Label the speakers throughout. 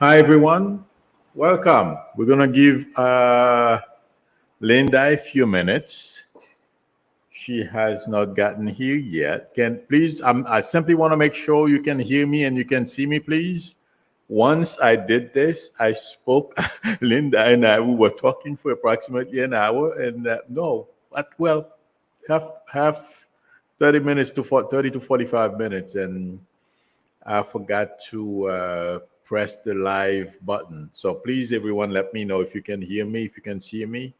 Speaker 1: Hi, everyone. Welcome. We're going to give Linda a few minutes. She has not gotten here yet. Can please, I simply want to make sure you can hear me and you can see me, please. Once I did this, I spoke, Linda and I, we were talking for approximately an hour. And no, but well, half 30 minutes to 30 to 45 minutes. And I forgot to press the live button. So please, everyone, let me know if you can hear me, if you can see me.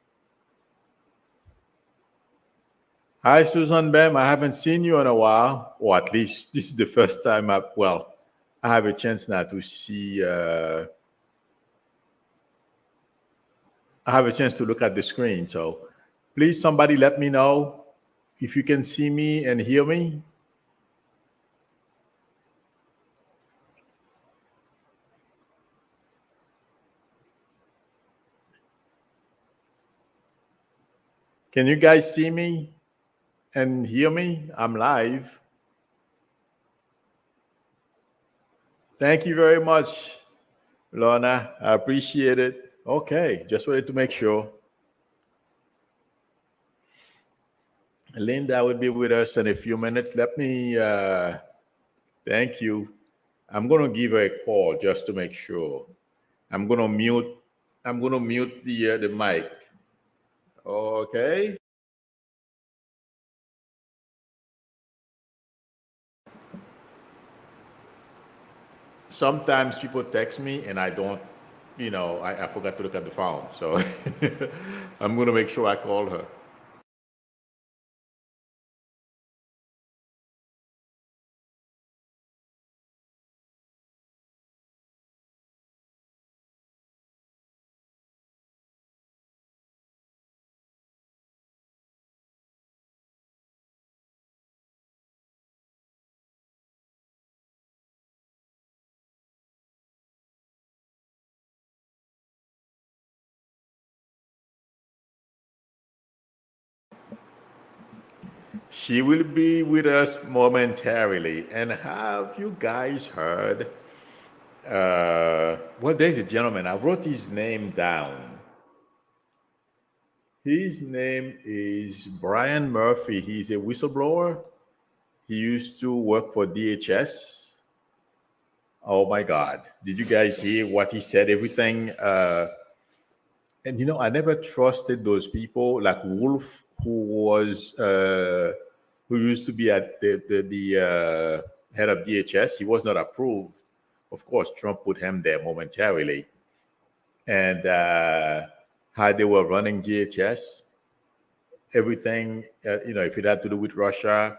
Speaker 1: Hi, Susan Bam. I haven't seen you in a while, or at least this is the first time I have a chance now to see. I have a chance to look at the screen. So please, somebody let me know if you can see me and hear me. Can you guys see me and hear me? I'm live. Thank you very much, Lorna. I appreciate it. Okay, just wanted to make sure. Linda will be with us in a few minutes. Let me thank you. I'm going to give her a call just to make sure. I'm going to mute. I'm going to mute the mic. Okay. Sometimes people text me and I don't, I forgot to look at the phone. So I'm going to make sure I call her. She will be with us momentarily. And have you guys heard? Well, there's a gentleman. I wrote his name down. His name is Brian Murphy. He's a whistleblower. He used to work for DHS. Oh my God. Did you guys hear what he said? Everything. And I never trusted those people like Wolf, who used to be at the head of DHS. He was not approved. Of course, Trump put him there momentarily. And how they were running DHS, everything, if it had to do with Russia,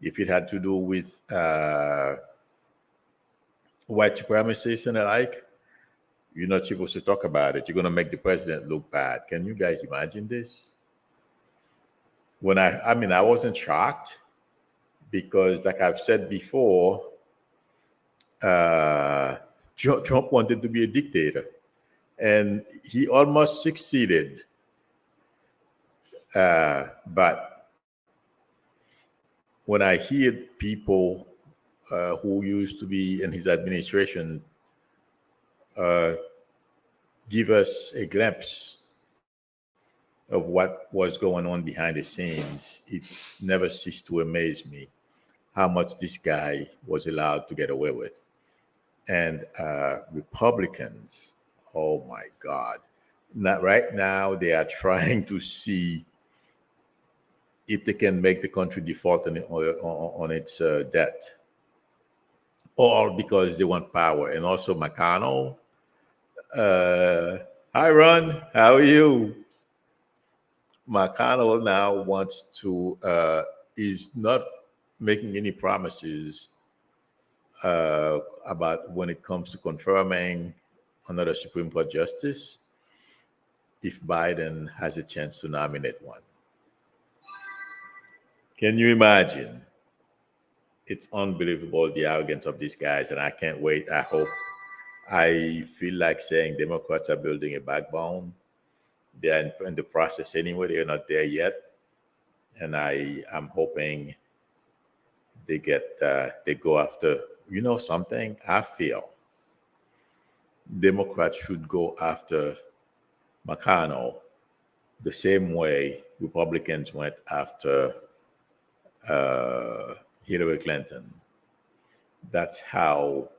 Speaker 1: if it had to do with white supremacists and the like, you're not supposed to talk about it. You're going to make the president look bad. Can you guys imagine this? When I wasn't shocked because, like I've said before, Trump wanted to be a dictator, and he almost succeeded. But when I hear people who used to be in his administration give us a glimpse of what was going on behind the scenes, it's never ceased to amaze me how much this guy was allowed to get away with. And Republicans, oh my God. Not right now, they are trying to see if they can make the country default on its debt, all because they want power. And also McConnell. Hi, Ron. How are you? McConnell now is not making any promises about when it comes to confirming another Supreme Court justice if Biden has a chance to nominate one. Can you imagine? It's unbelievable, the arrogance of these guys, and I can't wait. I feel like saying Democrats are building a backbone. They're in the process anyway. They're not there yet. And I'm hoping they go after, something. I feel Democrats should go after McConnell the same way Republicans went after Hillary Clinton. That's how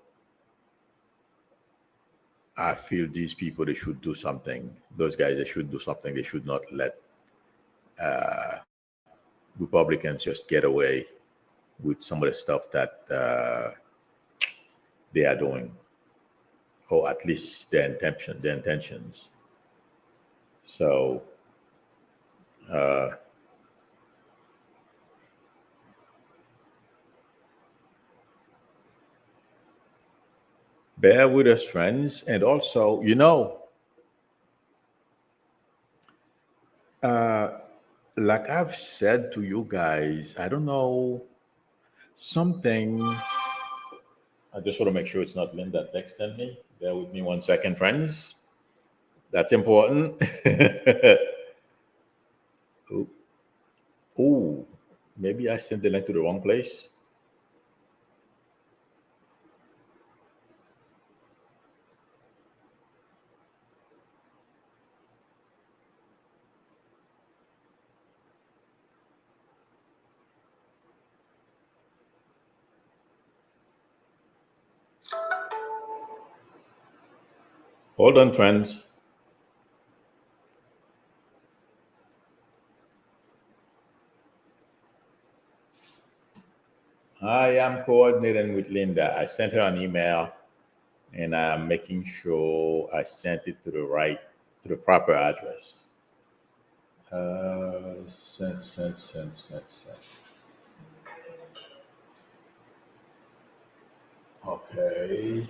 Speaker 1: I feel these people, they should do something. Those guys, they should do something. They should not let Republicans just get away with some of the stuff that they are doing, or at least their intentions. So, bear with us, friends. And also, like I've said to you guys, I don't know, something. I just want to make sure it's not Linda texting me. Bear with me 1 second, friends. That's important. Oh, maybe I sent the link to the wrong place. Hold on, friends. I am coordinating with Linda. I sent her an email, and I'm making sure I sent it to the proper address. Sent. Okay.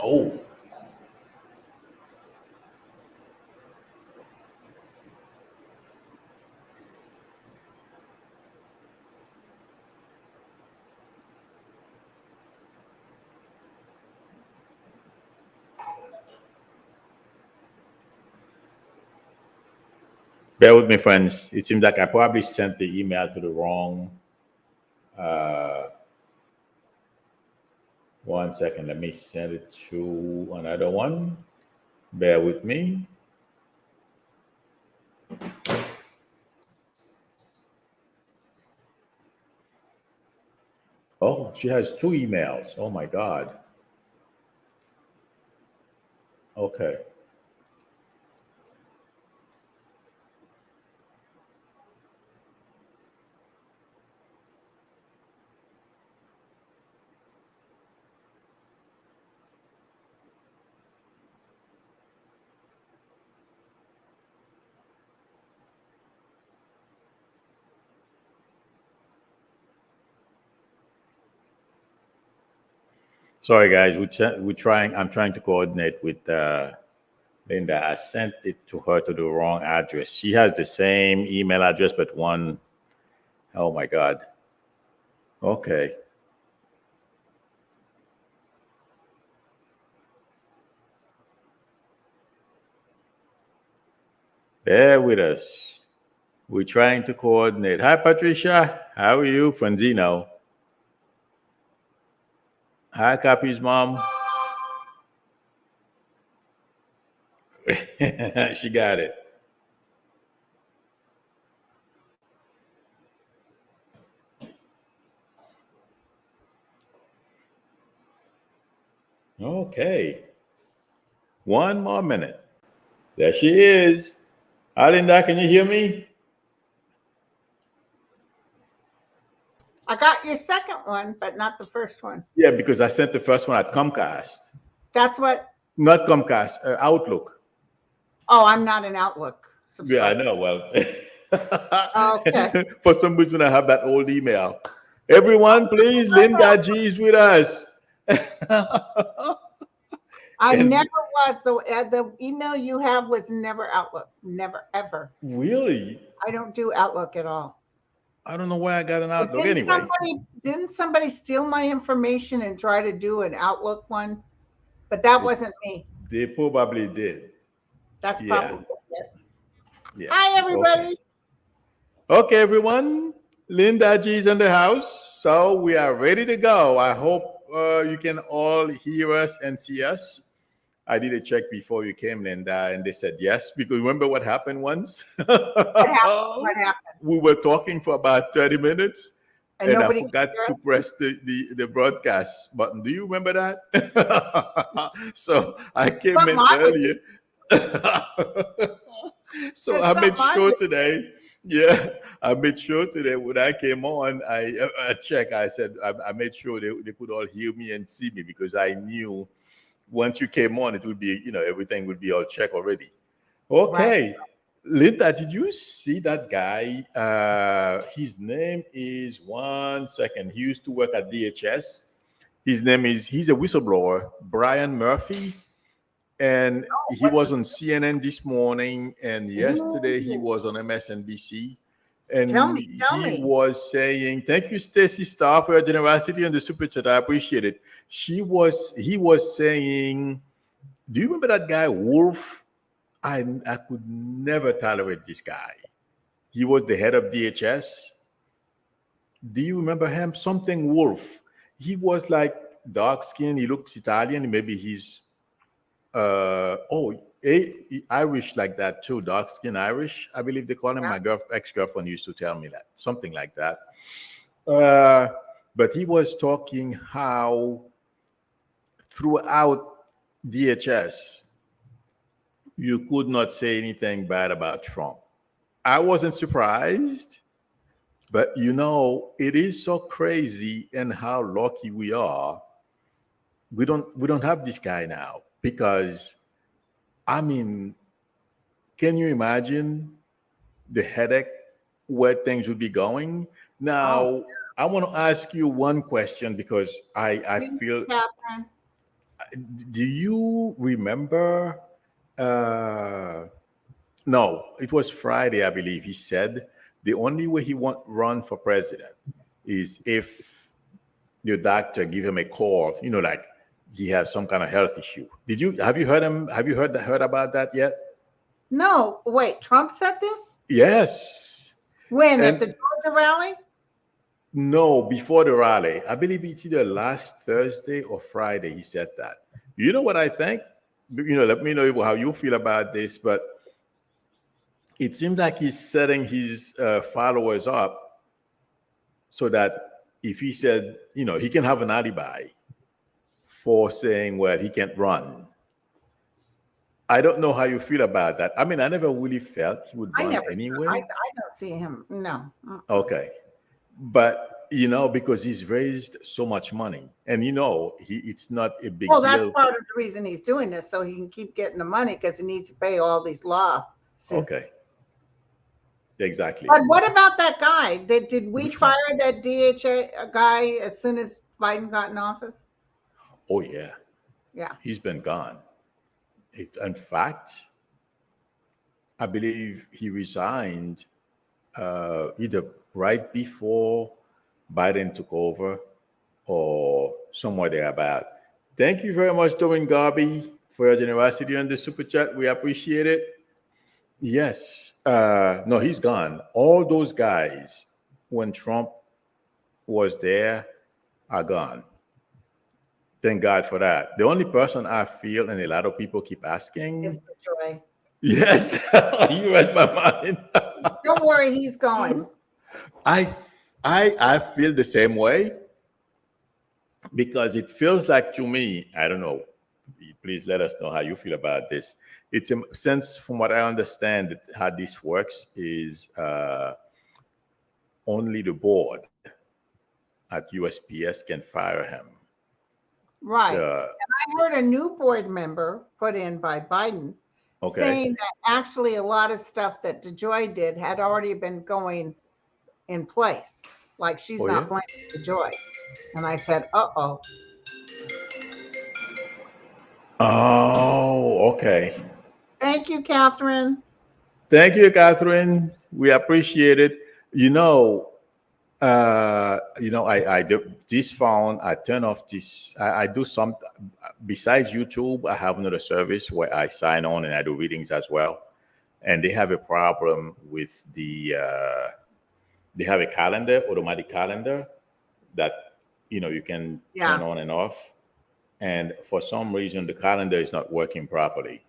Speaker 1: Oh. Bear with me, friends. It seems like I probably sent the email to the wrong. 1 second. Let me send it to another one. Bear with me. Oh, she has 2 emails. Oh my God. Okay. Sorry, guys. We're trying. I'm trying to coordinate with Linda. I sent it to her to the wrong address. She has the same email address, but one. Oh my God. Okay. Bear with us. We're trying to coordinate. Hi, Patricia. How are you? Franzino. Hi, Cappy's mom. She got it. Okay. One more minute. There she is. Hi, Linda. Can you hear me?
Speaker 2: I got your second one, but not the first one.
Speaker 1: Yeah, because I sent the first one at Comcast.
Speaker 2: That's what?
Speaker 1: Not Comcast, Outlook.
Speaker 2: Oh, I'm not an Outlook subscriber.
Speaker 1: Yeah, I know. Well,
Speaker 2: Okay.
Speaker 1: For some reason, I have that old email. Everyone, please, Linda G is with us.
Speaker 2: I never was. The email you have was never Outlook. Never, ever.
Speaker 1: Really?
Speaker 2: I don't do Outlook at all.
Speaker 1: I don't know why I got an Outlook anyway.
Speaker 2: Didn't somebody steal my information and try to do an Outlook one? But that wasn't me.
Speaker 1: They probably did.
Speaker 2: That's probably it.
Speaker 1: Yeah.
Speaker 2: Hi,
Speaker 1: Okay.
Speaker 2: everybody.
Speaker 1: Okay, everyone. Linda G is in the house, so we are ready to go. I hope you can all hear us and see us. I did a check before you came, Linda, and they said yes. Because remember what happened once?
Speaker 2: What happened? What happened?
Speaker 1: We were talking for about 30 minutes,
Speaker 2: And
Speaker 1: and I
Speaker 2: nobody could
Speaker 1: forgot
Speaker 2: hear
Speaker 1: to
Speaker 2: us?
Speaker 1: press the broadcast button. Do you remember that? So I came
Speaker 2: Something
Speaker 1: in
Speaker 2: I would
Speaker 1: earlier.
Speaker 2: do.
Speaker 1: So
Speaker 2: That's
Speaker 1: I made
Speaker 2: something I
Speaker 1: sure
Speaker 2: would.
Speaker 1: today. Yeah, I made sure today when I came on, I checked. I said I made sure they could all hear me and see me because I knew once you came on, it would be everything would be all checked already.
Speaker 2: Right.
Speaker 1: Okay, Linda, did you see that guy? His name is one second. He used to work at DHS. He's a whistleblower, Brian Murphy, and
Speaker 2: Oh,
Speaker 1: he
Speaker 2: what's
Speaker 1: was
Speaker 2: his
Speaker 1: on CNN this morning, and yesterday he
Speaker 2: Ooh,
Speaker 1: was on MSNBC,
Speaker 2: tell
Speaker 1: and
Speaker 2: me, tell
Speaker 1: he
Speaker 2: me.
Speaker 1: was saying, "Thank you, Stacy Starr, for your generosity and the super chat. I appreciate it." He was saying, "Do you remember that guy Wolf? I could never tolerate this guy. He was the head of DHS. Do you remember him? Something Wolf. He was like dark skin. He looks Italian. Maybe he's Irish like that too, dark skin Irish. I believe they call him.
Speaker 2: Yeah.
Speaker 1: My ex-girlfriend used to tell me that, something like that. Uh, but he was talking how throughout DHS you could not say anything bad about Trump. I wasn't surprised, but it is so crazy and how lucky we are. We don't have this guy now because I mean, can you imagine the headache where things would be going?
Speaker 2: Oh,
Speaker 1: Now, I want to ask you one question because I
Speaker 2: please,
Speaker 1: feel.
Speaker 2: Catherine.
Speaker 1: Do you remember? Uh, no, it was Friday, I believe. He said the only way he won't run for president is if your doctor give him a call. Like he has some kind of health issue. Have you heard him? Have you heard about that yet?
Speaker 2: No, wait, Trump said this?
Speaker 1: Yes.
Speaker 2: When? At the
Speaker 1: And
Speaker 2: Georgia rally?
Speaker 1: no, before the rally, I believe it's either last Thursday or Friday. He said that. You know what I think? Let me know how you feel about this. But it seems like he's setting his followers up so that if he said, he can have an alibi for saying, well, he can't run. I don't know how you feel about that. I mean, I never really felt he would
Speaker 2: I
Speaker 1: run
Speaker 2: never, I
Speaker 1: anyway.
Speaker 2: don't see him. No.
Speaker 1: Okay. But because he's raised so much money, and it's not a big
Speaker 2: Well, that's
Speaker 1: deal.
Speaker 2: part of the reason he's doing this, so he can keep getting the money because he needs to pay all these lawsuits.
Speaker 1: Okay, exactly.
Speaker 2: But what about that guy? Did we
Speaker 1: Which one?
Speaker 2: fire that DHA guy as soon as Biden got in office?
Speaker 1: Oh yeah,
Speaker 2: Yeah.
Speaker 1: he's been gone. In fact, I believe he resigned either right before Biden took over or somewhere thereabout. Thank you very much, Doreen Garby, for your generosity on the super chat. We appreciate it. Yes. No, he's gone. All those guys, when Trump was there, are gone. Thank God for that. The only person I feel, and a lot of people keep
Speaker 2: Is
Speaker 1: asking,
Speaker 2: the joy.
Speaker 1: yes, you read my mind.
Speaker 2: Don't worry, he's going.
Speaker 1: I, I feel the same way because it feels like to me, I don't know. Please let us know how you feel about this. It's a sense, from what I understand, that how this works is only the board at USPS can fire him.
Speaker 2: Right.
Speaker 1: The
Speaker 2: I heard a new board member put in by Biden
Speaker 1: Okay.
Speaker 2: saying that actually a lot of stuff that DeJoy did had already been going in place. Like she's
Speaker 1: Oh yeah.
Speaker 2: not blaming DeJoy. And I said, uh-oh.
Speaker 1: Oh, okay.
Speaker 2: Thank you, Catherine.
Speaker 1: Thank you, Catherine. We appreciate it. I do this phone. I turn off this. I do some besides YouTube. I have another service where I sign on and I do readings as well. and they have a problem with they have a calendar, automatic calendar that you can turn
Speaker 2: Yeah.
Speaker 1: on and off, and for some reason the calendar is not working properly.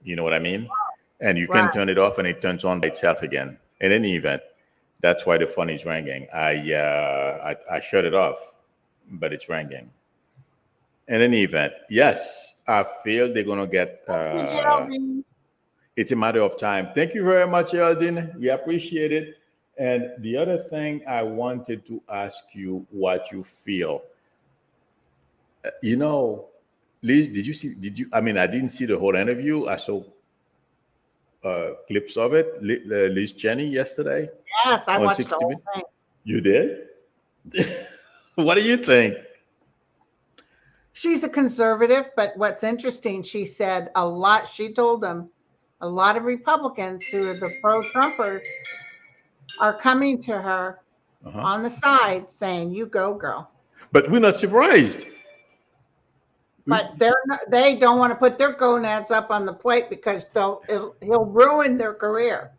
Speaker 1: You know what I mean? And you
Speaker 2: Right.
Speaker 1: can turn it off and it turns on by itself again. In any event, that's why the phone is ringing. I shut it off, but it's ringing. In any event, yes, I feel they're gonna get.
Speaker 2: Hey, Geraldine.
Speaker 1: It's a matter of time. Thank you very much, Eldin. We appreciate it. And the other thing I wanted to ask you what you feel. You know, Liz, did you see? Did you? I mean, I didn't see the whole interview. I saw clips of it. Liz Cheney yesterday
Speaker 2: Yes, I
Speaker 1: on
Speaker 2: watched the
Speaker 1: 60
Speaker 2: whole
Speaker 1: Minutes.
Speaker 2: thing.
Speaker 1: You did? What do you think?
Speaker 2: She's a conservative, but what's interesting, she said she told them a lot of Republicans who are the pro-Trumpers are coming to her
Speaker 1: Uh-huh.
Speaker 2: on the side saying, you go, girl.
Speaker 1: But we're not surprised.
Speaker 2: But they don't want to put their gonads up on the plate because he'll ruin their career.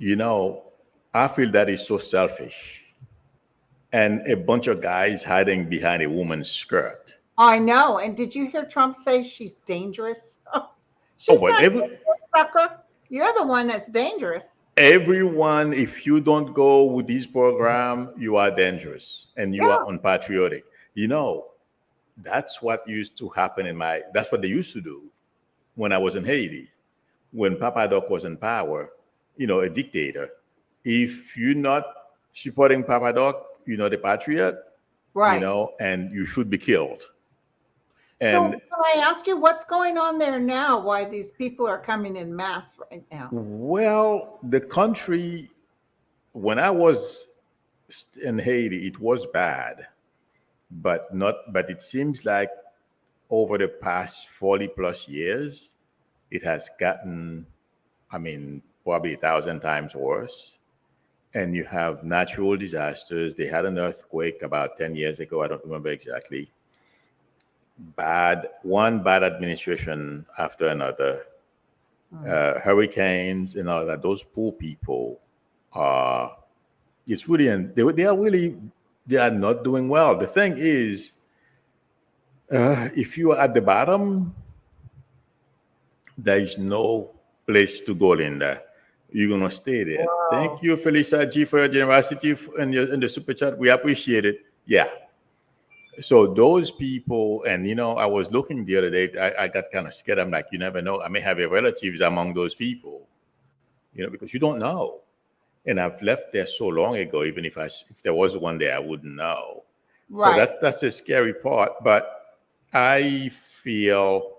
Speaker 1: I feel that is so selfish. And a bunch of guys hiding behind a woman's skirt.
Speaker 2: I know. And did you hear Trump say she's dangerous? She's not dangerous, sucker. You're the one that's dangerous.
Speaker 1: Everyone, if you don't go with this program, you are dangerous and you are unpatriotic. That's what used to happen that's what they used to do when I was in Haiti. When Papa Doc was in power, a dictator. If you're not supporting Papa Doc, you're not a patriot,
Speaker 2: right?
Speaker 1: And you should be killed.
Speaker 2: And so, can I ask you what's going on there now? Why these people are coming in mass right now?
Speaker 1: Well, the country, when I was in Haiti, it was bad, but it seems like over the past 40 plus years, it has gotten, probably 1,000 times worse. And you have natural disasters. They had an earthquake about 10 years ago. I don't remember exactly. One bad administration after another. Hurricanes and all that. Those poor people it's really, they are not doing well. The thing is, if you are at the bottom, there is no place to go, Linda. You're gonna stay there. Wow. Thank you, Felisa G, for your generosity in the super chat. We appreciate it. Yeah. So those people, and I was looking the other day. I got kind of scared. I'm like, you never know. I may have relatives among those people, because you don't know. And I've left there so long ago. Even if there was one there, I wouldn't know. Right. So that's the scary part. But I feel.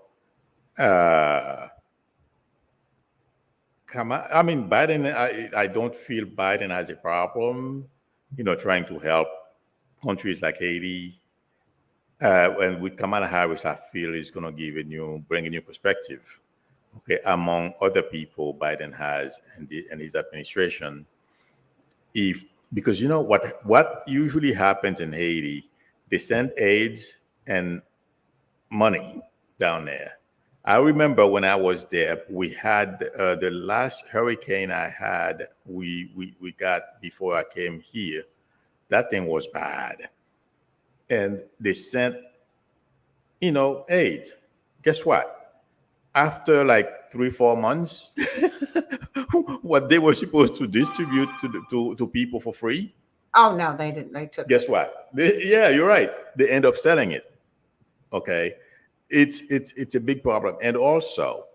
Speaker 1: Biden, I don't feel Biden has a problem, trying to help countries like Haiti. And with Kamala Harris, I feel is going to bring a new perspective, among other people Biden has and his administration. Because what usually happens in Haiti, they send aids and money down there. I remember when I was there, we had the last hurricane we got before I came here. That thing was bad. And they sent, aid. Guess what? After like 3-4 months, what they were supposed to distribute to people for free.
Speaker 2: Oh, no, they didn't. They took it.
Speaker 1: Guess what? You're right. They end up selling it. Okay. It's a big problem. And also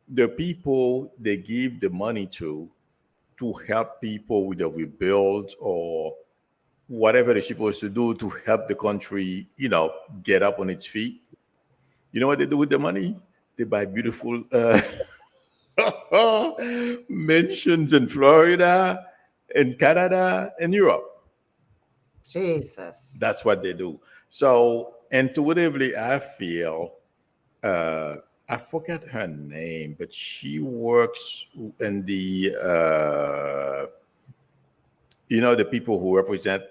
Speaker 1: the people they give the money to help people with the rebuild or whatever they're supposed to do to help the country, get up on its feet. You know what they do with the money? They buy beautiful mansions in Florida, in Canada, and Europe.
Speaker 2: Jesus.
Speaker 1: That's what they do. So intuitively, I feel, I forget her name, but she works in the, the people who represent,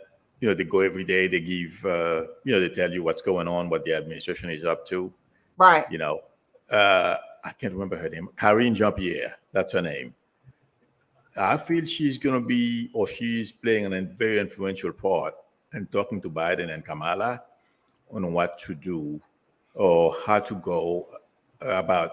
Speaker 1: they go every day, they give, they tell you what's going on, what the administration is up to.
Speaker 2: Right.
Speaker 1: I can't remember her name, Karine Jean-Pierre, that's her name. I feel she's going to be, or she's playing a very influential part in talking to Biden and Kamala on what to do or how to go about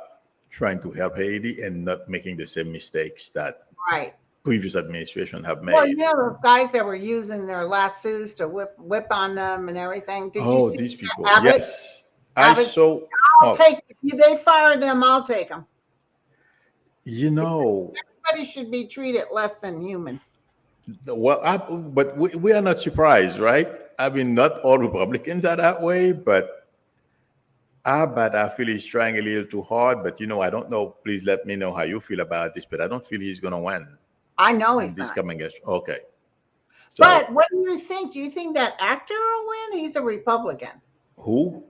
Speaker 1: trying to help Haiti and not making the same mistakes that
Speaker 2: Right.
Speaker 1: previous administration have made.
Speaker 2: Well, you know, the guys that were using their lassos to whip on them and everything. Did you see
Speaker 1: these people?
Speaker 2: Abbott?
Speaker 1: Yes. I saw.
Speaker 2: I'll take, if they fire them, I'll take them.
Speaker 1: You know,
Speaker 2: everybody should be treated less than human.
Speaker 1: well, but we are not surprised, right? I mean, not all Republicans are that way, but I feel he's trying a little too hard. But I don't know. Please let me know how you feel about this. But I don't feel he's going to win.
Speaker 2: I know he's
Speaker 1: this
Speaker 2: not.
Speaker 1: coming. Okay. So,
Speaker 2: but what do you think? Do you think that actor will win? He's a Republican.
Speaker 1: Who?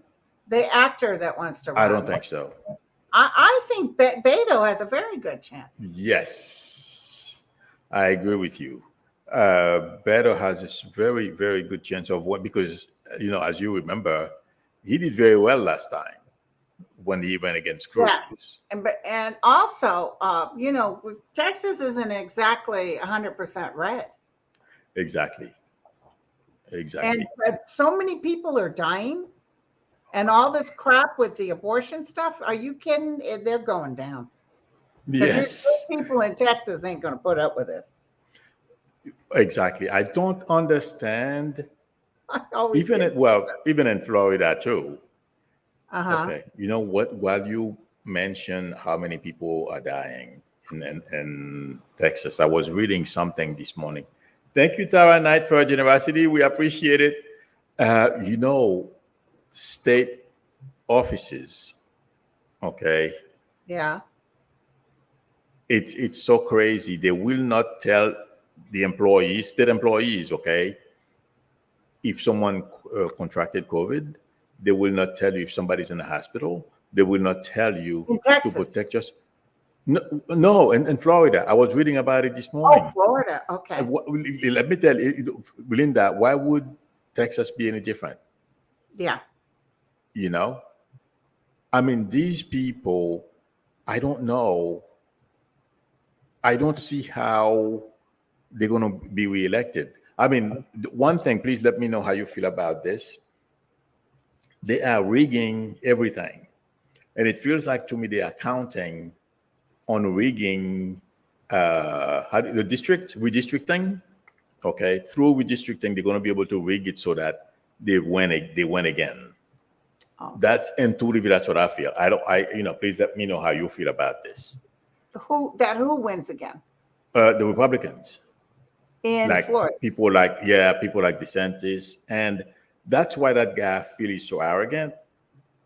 Speaker 2: The actor that wants to run.
Speaker 1: I don't think so.
Speaker 2: I think Beto has a very good chance.
Speaker 1: Yes, I agree with you. Beto has this very, very good chance of what, because, as you remember, he did very well last time when he went against Cruz.
Speaker 2: Yes. And also, Texas isn't exactly 100% red.
Speaker 1: Exactly.
Speaker 2: And so many people are dying. And all this crap with the abortion stuff, are you kidding? They're going down.
Speaker 1: Yes.
Speaker 2: People in Texas ain't going to put up with this.
Speaker 1: Exactly. I don't understand. Even in Florida too. Okay. You know what? While you mention how many people are dying in Texas, I was reading something this morning. Thank you, Tara Knight, for your generosity. We appreciate it. State offices, okay?
Speaker 2: Yeah.
Speaker 1: It's so crazy. They will not tell the employees, state employees, okay, if someone contracted COVID. They will not tell you if somebody's in the hospital. They will not tell you to protect us. No, in Florida. I was reading about it this morning.
Speaker 2: Oh, Florida. Okay.
Speaker 1: Let me tell you, Linda, why would Texas be any different?
Speaker 2: Yeah.
Speaker 1: I mean, these people, I don't know. I don't see how they're going to be reelected. I mean, one thing, please let me know how you feel about this. They are rigging everything. And it feels like to me they are counting on rigging the redistricting. Okay, through redistricting, they're going to be able to rig it so that they win again. Oh. That's intuitive. That's what I feel. Please let me know how you feel about this.
Speaker 2: Who wins again?
Speaker 1: The Republicans.
Speaker 2: In Florida.
Speaker 1: People like DeSantis. And that's why that guy I feel is so arrogant.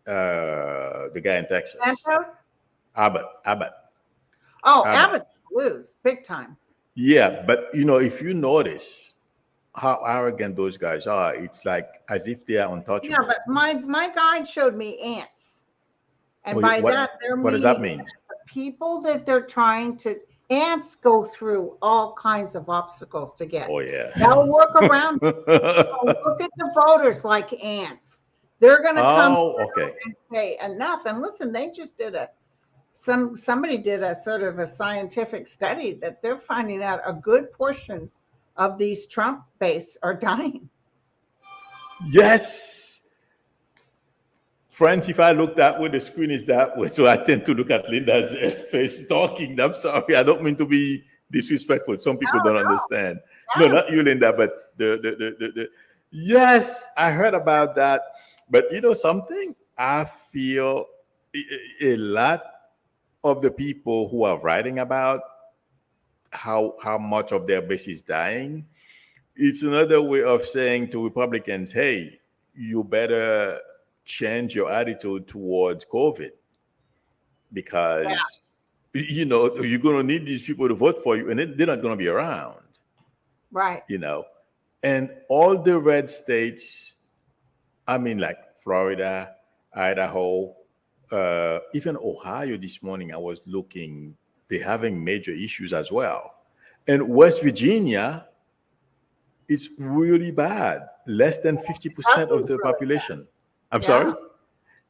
Speaker 1: The guy in Texas.
Speaker 2: Santos?
Speaker 1: Abbott.
Speaker 2: Oh, Abbott's lose big time.
Speaker 1: Yeah, but if you notice how arrogant those guys are, it's like as if they are untouchable.
Speaker 2: Yeah, but my guide showed me ants. And
Speaker 1: what does that mean?
Speaker 2: The people that they're trying to ants go through all kinds of obstacles to get.
Speaker 1: Oh yeah.
Speaker 2: They'll work around. Look at the voters like ants. They're gonna come and say enough. And listen, they just did somebody did a sort of a scientific study that they're finding out a good portion of these Trump base are dying.
Speaker 1: Yes. Friends, if I look that way, the screen is that way. So I tend to look at Linda's face talking. I'm sorry. I don't mean to be disrespectful. Some people don't understand. No, not you, Linda, but the yes, I heard about that. But something? I feel a lot of the people who are writing about how much of their base is dying, it's another way of saying to Republicans, hey, you better change your attitude towards COVID because, you're going to need these people to vote for you and they're not going to be around.
Speaker 2: Right.
Speaker 1: And all the red states, I mean, like Florida, Idaho, even Ohio this morning, I was looking, they're having major issues as well. And West Virginia, it's really bad. Less than 50% of the population. I'm sorry?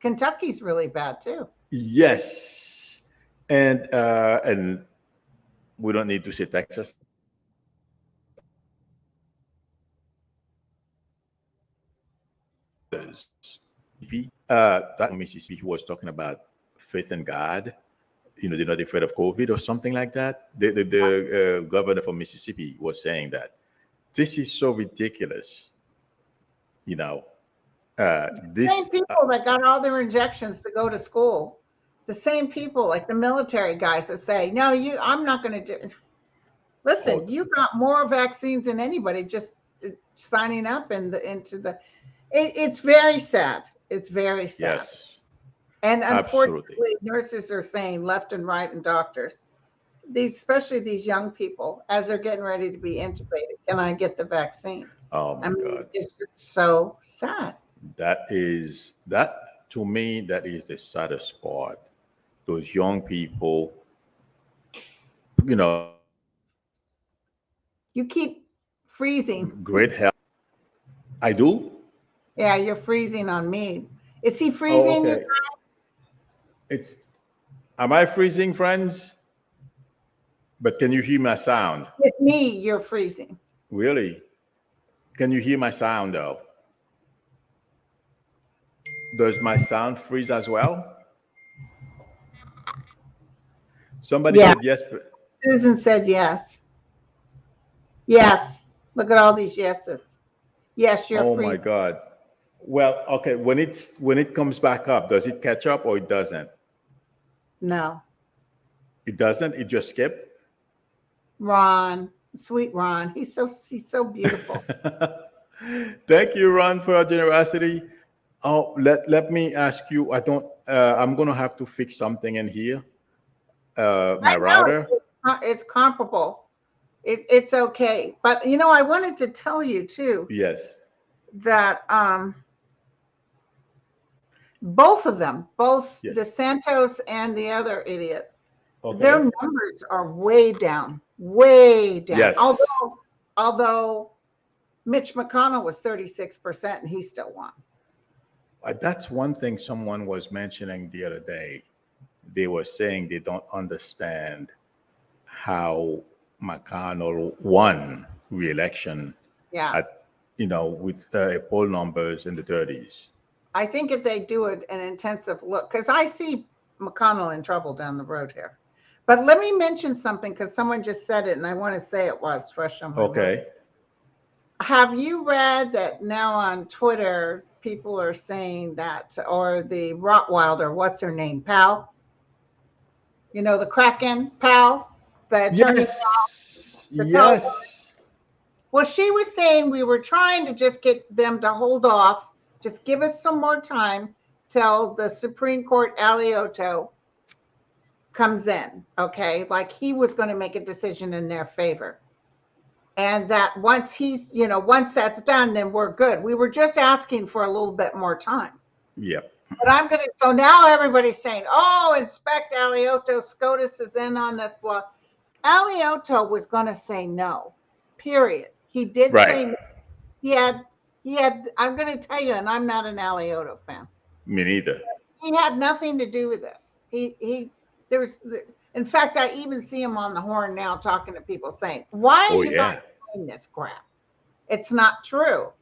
Speaker 2: Kentucky's really bad too.
Speaker 1: Yes. And we don't need to say Texas. That Mississippi who was talking about faith in God. They're not afraid of COVID or something like that. The governor from Mississippi was saying that this is so ridiculous. This
Speaker 2: Same people that got all their injections to go to school, the same people like the military guys that say, "No, I'm not going to do." Listen, you got more vaccines than anybody just signing up into the. It's very sad. It's very sad.
Speaker 1: Yes.
Speaker 2: And unfortunately, nurses are saying left and right, and doctors, especially these young people, as they're getting ready to be intubated, can I get the vaccine?
Speaker 1: Oh my God.
Speaker 2: It's just so sad.
Speaker 1: That to me, that is the saddest part. Those young people,
Speaker 2: You keep freezing.
Speaker 1: Great help. I do?
Speaker 2: Yeah, you're freezing on me. Is he freezing?
Speaker 1: Oh, okay. Am I freezing, friends? But can you hear my sound?
Speaker 2: With me, you're freezing.
Speaker 1: Really? Can you hear my sound though? Does my sound freeze as well? Somebody said yes.
Speaker 2: Susan said yes. Yes. Look at all these yeses. Yes, you're
Speaker 1: freezing. Oh my God. Well, okay. When it comes back up, does it catch up or it doesn't?
Speaker 2: No.
Speaker 1: It doesn't? It just skipped?
Speaker 2: Ron, sweet Ron. He's so beautiful.
Speaker 1: Thank you, Ron, for your generosity. Oh, let me ask you. I'm gonna have to fix something in here. My router.
Speaker 2: It's comparable. It's okay. But I wanted to tell you too.
Speaker 1: Yes.
Speaker 2: That both of them, the Santos and the other idiot, their numbers are way down. Way down.
Speaker 1: Yes.
Speaker 2: Although Mitch McConnell was 36% and he still won.
Speaker 1: That's one thing someone was mentioning the other day. They were saying they don't understand how McConnell won re-election with poll numbers in the 30s.
Speaker 2: I think if they do an intensive look, because I see McConnell in trouble down the road here. But let me mention something because someone just said it and I want to say it was fresh on my mind. Have you read that now on Twitter, people are saying that, or the Rottweiler, what's her name, Pal? The Kraken, Pal? The attorney Pal?
Speaker 1: Yes.
Speaker 2: Well, she was saying we were trying to just get them to hold off, just give us some more time till the Supreme Court Alioto comes in, okay? Like he was going to make a decision in their favor. And that once once that's done, then we're good. We were just asking for a little bit more time.
Speaker 1: Yep.
Speaker 2: But so now everybody's saying, oh, inspect Alioto, SCOTUS is in on this, blah. Alioto was going to say no, period. He did say no. He had, I'm going to tell you, and I'm not an Alioto fan.
Speaker 1: Me neither.
Speaker 2: He had nothing to do with this. In fact, I even see him on the horn now talking to people saying, why are you not doing this crap? It's not true.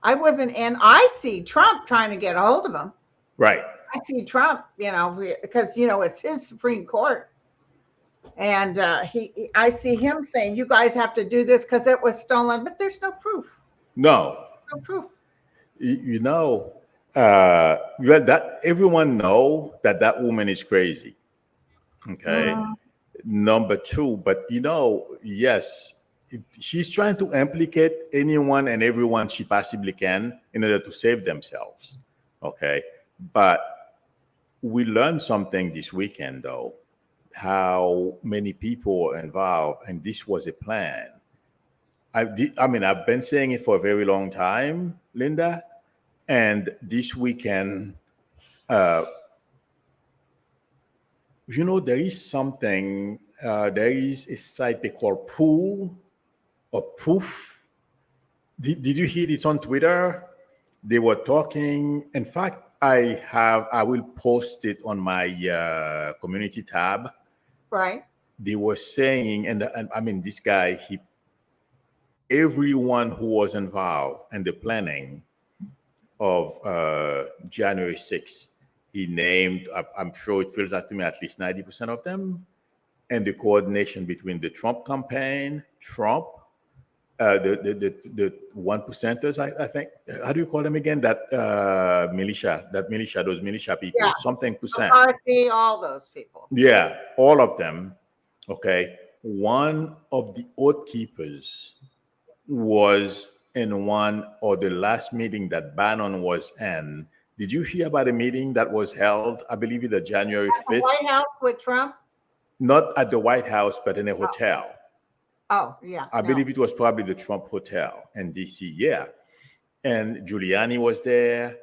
Speaker 2: I see Trump trying to get a hold of him.
Speaker 1: Right.
Speaker 2: I see Trump, because, it's his Supreme Court. And I see him saying, you guys have to do this because it was stolen, but there's no proof.
Speaker 1: No
Speaker 2: proof.
Speaker 1: That everyone know that woman is crazy. Okay. Number two, but yes, she's trying to implicate anyone and everyone she possibly can in order to save themselves. Okay. But we learned something this weekend, though, how many people are involved, and this was a plan. I've been saying it for a very long time, Linda, and this weekend, there is something, there is a site they call Pool or Poof. Did you hear this on Twitter? They were talking. In fact, I will post it on my community tab.
Speaker 2: Right.
Speaker 1: They were saying, and I mean, this guy, everyone who was involved in the planning of January 6th, he named, I'm sure it feels like to me, at least 90% of them, and the coordination between the Trump campaign, Trump, the one percenters, I think. How do you call them again? That militia, those militia people,
Speaker 2: Yeah.
Speaker 1: something percent.
Speaker 2: McCarthy, all those people.
Speaker 1: Yeah, all of them. Okay. One of the oath keepers was in one or the last meeting that Bannon was in. Did you hear about a meeting that was held, I believe, either January 5th?
Speaker 2: The White House with Trump?
Speaker 1: Not at the White House, but in a hotel.
Speaker 2: Oh, yeah.
Speaker 1: I believe it was probably the Trump Hotel in DC. Yeah. And Giuliani was there.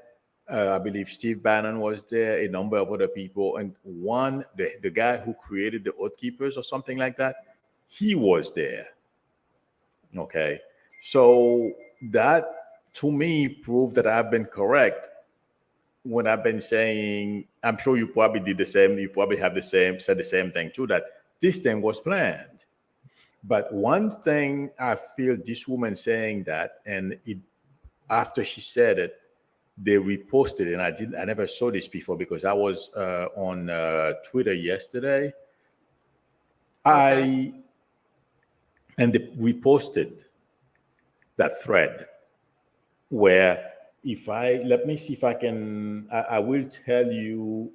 Speaker 1: I believe Steve Bannon was there, a number of other people. And the guy who created the Oath Keepers or something like that, he was there. Okay. So that, to me, proved that I've been correct when I've been saying, I'm sure you probably did the same. You probably have said the same thing too, that this thing was planned. But one thing I feel this woman saying that, and after she said it, they reposted it. And I never saw this before because I was on Twitter yesterday.
Speaker 2: Okay.
Speaker 1: And they reposted that thread where let me see if I can, I will tell you.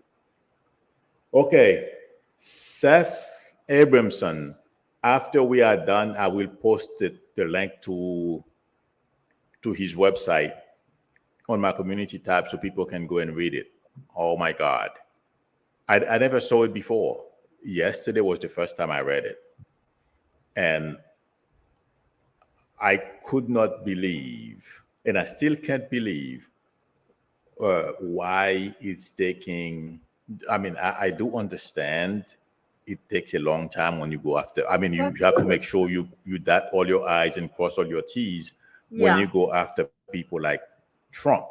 Speaker 1: Okay, Seth Abramson, after we are done, I will post the link to his website on my community tab so people can go and read it. Oh my God. I never saw it before. Yesterday was the first time I read it. And I could not believe, and I still can't believe why it's taking. I mean, I do understand it takes a long time when you go after. I mean, you have to make sure you dot all your I's and cross all your T's when you go after people like Trump.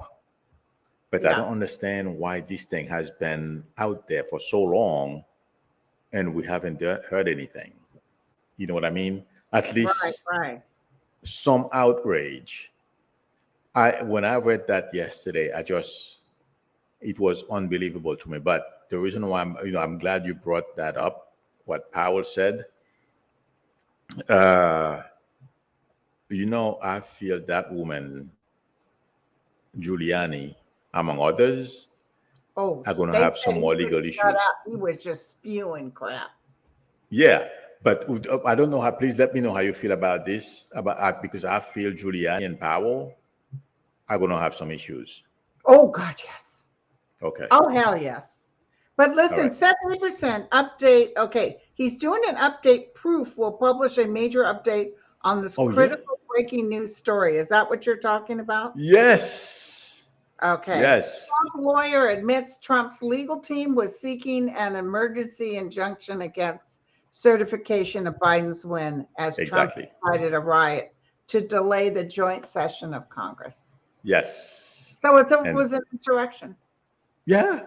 Speaker 1: But I don't understand why this thing has been out there for so long and we haven't heard anything. You know what I mean? At least some outrage. When I read that yesterday, it was unbelievable to me. But the reason why I'm glad you brought that up, what Powell said. I feel that woman, Giuliani, among others, are going to have some more legal issues.
Speaker 2: He was just spewing crap.
Speaker 1: Yeah, but I don't know how. Please let me know how you feel about this. Because I feel Giuliani and Powell are going to have some issues.
Speaker 2: Oh God, yes.
Speaker 1: Okay.
Speaker 2: Oh hell yes. But listen, 70% update. Okay, he's doing an update. Proof will publish a major update on this critical breaking news story. Is that what you're talking about?
Speaker 1: Yes.
Speaker 2: Okay.
Speaker 1: Yes.
Speaker 2: Trump lawyer admits Trump's legal team was seeking an emergency injunction against certification of Biden's win as Trump decided a riot to delay the joint session of Congress.
Speaker 1: Yes.
Speaker 2: So it was an insurrection.
Speaker 1: Yeah.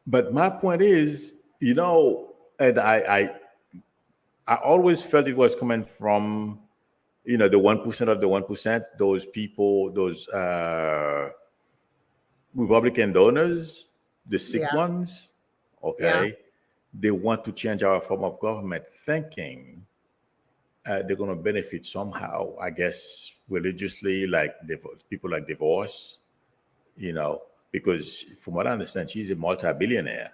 Speaker 1: But my point is, and I always felt it was coming from, the 1% of the 1%, those people, those Republican donors, the sick ones, they want to change our form of government, thinking they're going to benefit somehow, I guess, religiously, like people like divorce, because from what I understand, she's a multi-billionaire,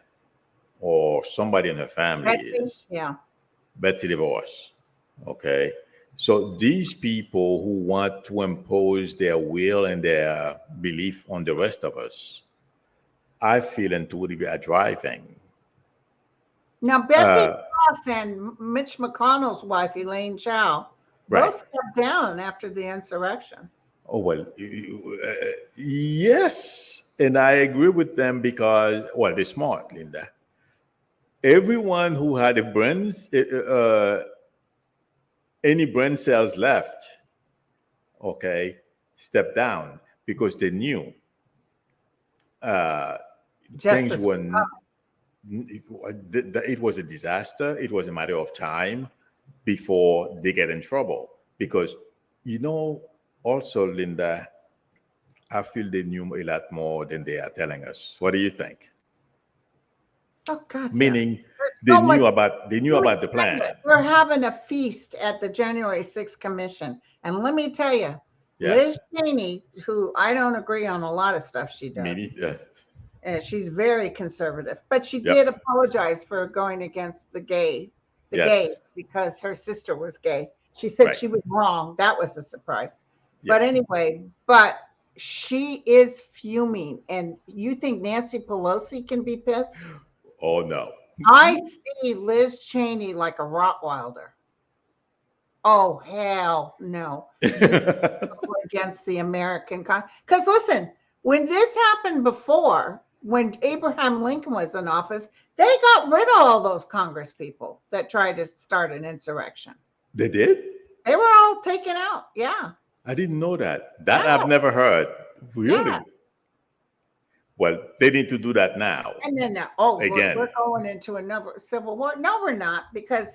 Speaker 1: or somebody in her family is.
Speaker 2: Yeah.
Speaker 1: Betsy DeVos. Okay. So these people who want to impose their will and their belief on the rest of us, I feel intuitively are driving.
Speaker 2: Now, Betsy DeVos and Mitch McConnell's wife, Elaine Chao, both stepped down after the insurrection.
Speaker 1: Oh, well, yes. And I agree with them because, they're smart, Linda. Everyone who had any brain cells left, stepped down because they knew things were it was a disaster. It was a matter of time before they get in trouble. Because, also, Linda, I feel they knew a lot more than they are telling us. What do you think?
Speaker 2: Oh God!
Speaker 1: Meaning,
Speaker 2: yeah.
Speaker 1: they knew about the plan.
Speaker 2: We're having a feast at the January 6th Commission, and let me tell you, Liz Cheney, who I don't agree on a lot of stuff she does, and she's very conservative, but she did apologize for going against the gay because her sister was gay. She said she was wrong. That was a surprise. But anyway, she is fuming, and you think Nancy Pelosi can be pissed?
Speaker 1: Oh, no.
Speaker 2: I see Liz Cheney like a Rottweiler. Oh, hell no. Against the American because listen, when this happened before, when Abraham Lincoln was in office, they got rid of all those Congress people that tried to start an insurrection.
Speaker 1: They did?
Speaker 2: They were all taken out. Yeah.
Speaker 1: I didn't know that. I've never heard. Really? Yeah. Well, they need to do that now.
Speaker 2: And then, we're going into another civil war. No, we're not, because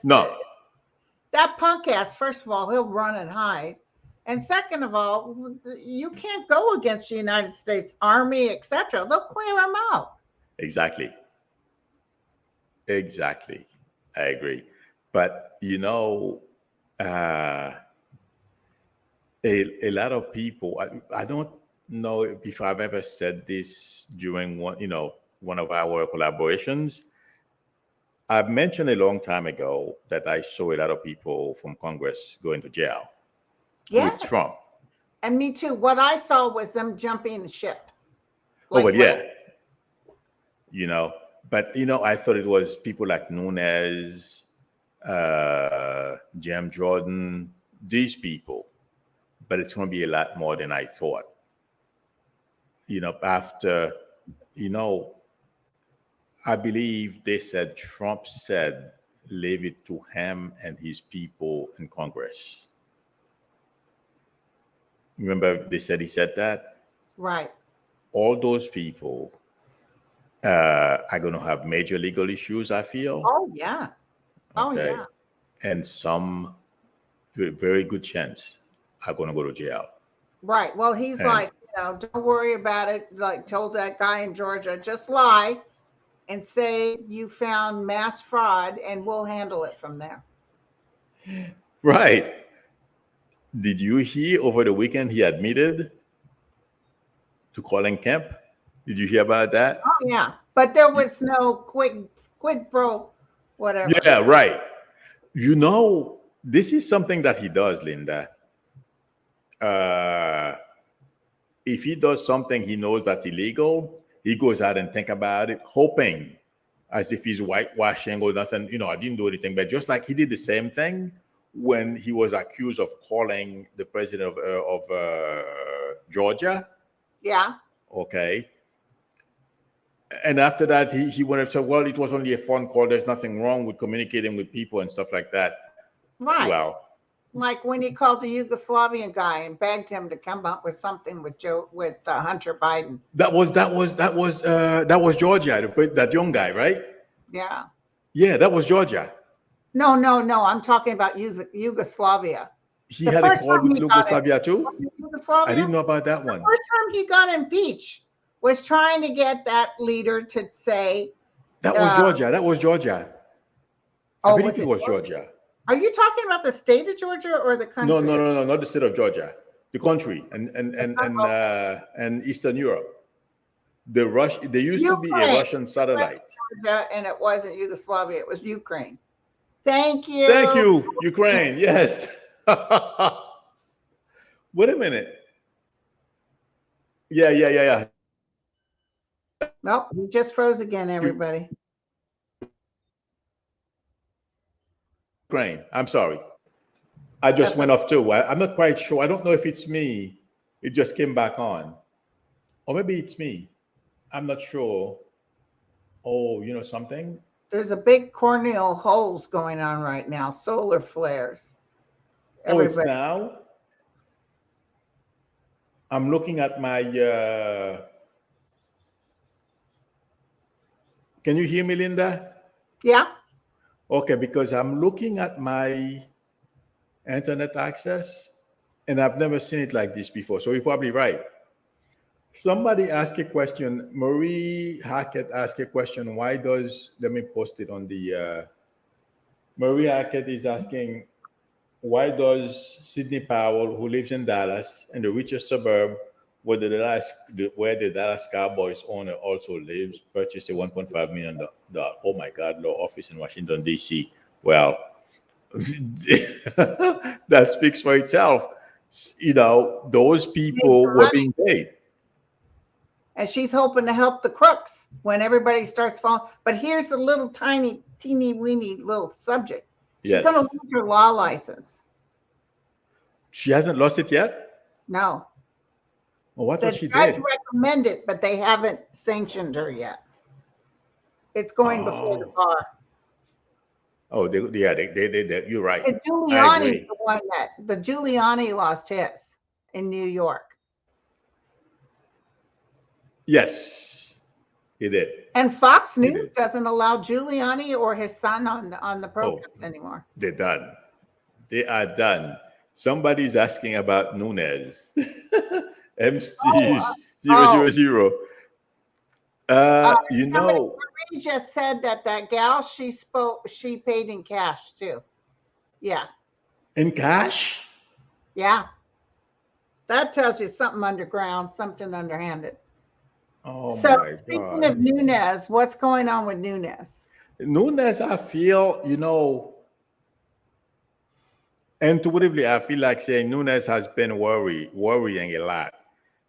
Speaker 2: that punk ass, first of all, he'll run and hide. And second of all, you can't go against the United States Army, etc. They'll clear them out.
Speaker 1: Exactly. I agree. But, a lot of people, I don't know if I've ever said this during one of our collaborations. I've mentioned a long time ago that I saw a lot of people from Congress going to jail with Trump.
Speaker 2: And me too. What I saw was them jumping the ship.
Speaker 1: But I thought it was people like Nunes, Jam Jordan, these people. But it's going to be a lot more than I thought. After, I believe Trump said, leave it to him and his people in Congress. Remember, he said that?
Speaker 2: Right.
Speaker 1: All those people are going to have major legal issues, I feel.
Speaker 2: Oh, yeah. Oh, yeah.
Speaker 1: And some very good chance are going to go to jail.
Speaker 2: Right. Well, he's like, don't worry about it. Like told that guy in Georgia, just lie and say you found mass fraud and we'll handle it from there.
Speaker 1: Right. Did you hear over the weekend he admitted to calling Kemp? Did you hear about that?
Speaker 2: Oh, yeah. But there was no quid pro whatever.
Speaker 1: Yeah, right. This is something that he does, Linda. If he does something he knows that's illegal, he goes out and think about it, hoping as if he's whitewashing or nothing. I didn't do anything, but just like he did the same thing when he was accused of calling the president of Georgia.
Speaker 2: Yeah.
Speaker 1: Okay. And after that, he went and said, well, it was only a phone call. There's nothing wrong with communicating with people and stuff like that.
Speaker 2: Right.
Speaker 1: Well,
Speaker 2: like when he called the Yugoslavian guy and begged him to come up with something with Hunter Biden.
Speaker 1: That was Georgia, that young guy, right?
Speaker 2: Yeah.
Speaker 1: Yeah, that was Georgia.
Speaker 2: No. I'm talking about Yugoslavia.
Speaker 1: He had a call with Yugoslavia too?
Speaker 2: Yugoslavia?
Speaker 1: I didn't know about that one.
Speaker 2: The first time he got impeached was trying to get that leader to say.
Speaker 1: That was Georgia. I believe it was Georgia.
Speaker 2: Are you talking about the state of Georgia or the country?
Speaker 1: No, not the state of Georgia. The country and Eastern Europe. There used to be a Russian satellite.
Speaker 2: Georgia, and it wasn't Yugoslavia, it was Ukraine. Thank you.
Speaker 1: Thank you, Ukraine. Yes. Wait a minute. Yeah.
Speaker 2: Nope, we just froze again, everybody.
Speaker 1: Ukraine. I'm sorry. I just went off too. I'm not quite sure. I don't know if it's me. It just came back on. Or maybe it's me. I'm not sure. Oh, you know something?
Speaker 2: There's a big corneal holes going on right now. Solar flares.
Speaker 1: Everybody. Oh, it's now? I'm looking at my... Can you hear me, Linda?
Speaker 2: Yeah.
Speaker 1: Okay, because I'm looking at my internet access and I've never seen it like this before. So you're probably right. Somebody asked a question. Marie Hackett asked a question. Why does, let me post it on the, Marie Hackett is asking, why does Sidney Powell, who lives in Dallas, in the richest suburb where the Dallas Cowboys owner also lives, purchased a $1.5 million, oh my God, law office in Washington, D.C.? Well, that speaks for itself. You know, those people were being paid.
Speaker 2: And she's hoping to help the crooks when everybody starts falling. But here's the little tiny, teeny weeny little subject. She's going to lose her law license.
Speaker 1: She hasn't lost it yet?
Speaker 2: No.
Speaker 1: Well, what
Speaker 2: the
Speaker 1: she
Speaker 2: judge
Speaker 1: did?
Speaker 2: recommended, but they haven't sanctioned her yet. It's going before the bar.
Speaker 1: Oh, you're right.
Speaker 2: And Giuliani, the Giuliani lost his in New York.
Speaker 1: Yes, he did.
Speaker 2: And Fox News doesn't allow Giuliani or his son on the programs anymore.
Speaker 1: They're done. They are done. Somebody's asking about Nunes. MC000. You know,
Speaker 2: Marie just said that gal she paid in cash too. Yeah.
Speaker 1: In cash?
Speaker 2: Yeah. That tells you something underground, something underhanded.
Speaker 1: Oh,
Speaker 2: so
Speaker 1: my
Speaker 2: speaking
Speaker 1: God.
Speaker 2: of Nunes, what's going on with Nunes?
Speaker 1: Nunes, I feel, you know, intuitively, I feel like saying Nunes has been worrying a lot